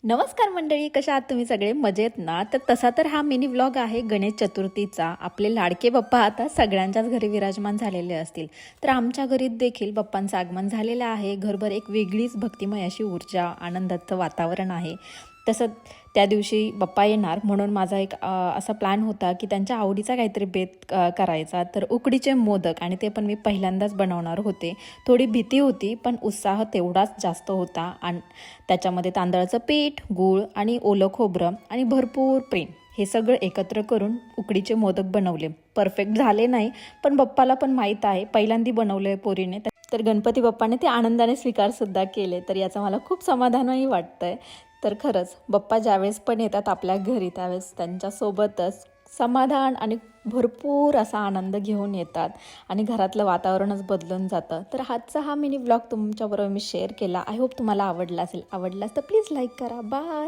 नमस्कार मंडळी, कशा आहात तुम्ही सगळे? मजेत ना? तर तसा तर हा मिनी व्लॉग आहे गणेश चतुर्थीचा. आपले लाडके बाप्पा आता सगळ्यांच्याच घरी विराजमान झालेले असतील. तर आमच्या घरी देखील बाप्पांचं आगमन झालेलं आहे. घरभर एक वेगळीच भक्तिमय अशी ऊर्जा, आनंदाचं वातावरण आहे. तसं त्या दिवशी बाप्पा येणार म्हणून माझा एक असा प्लॅन होता की त्यांच्या आवडीचा काहीतरी बेत करायचा. तर उकडीचे मोदक, आणि ते पण मी पहिल्यांदाच बनवणार होते. थोडी भीती होती, पण उत्साह तेवढाच जास्त होता. आणि त्याच्यामध्ये तांदळाचं पीठ, गूळ आणि ओलं खोबरं आणि भरपूर प्रेम हे सगळं एकत्र करून उकडीचे मोदक बनवले. परफेक्ट झाले नाही, पण बाप्पाला पण माहीत आहे पहिल्यांदा बनवले पोरीने. तर गणपती बाप्पाने ते आनंदाने स्वीकारसुद्धा केले. तर याचं मला खूप समाधानही वाटतंय. तर खरंच बाप्पा ज्यावेळेस पण येतात आपल्या घरी, त्यावेळेस त्यांच्यासोबतच समाधान आणि भरपूर असा आनंद घेऊन येतात आणि घरातलं वातावरणच बदलून जातं. तर आजचा हा मिनी व्लॉग तुमच्याबरोबर मी शेअर केला. आय होप तुम्हाला आवडला असेल. आवडलास तर प्लीज लाईक करा. बाय.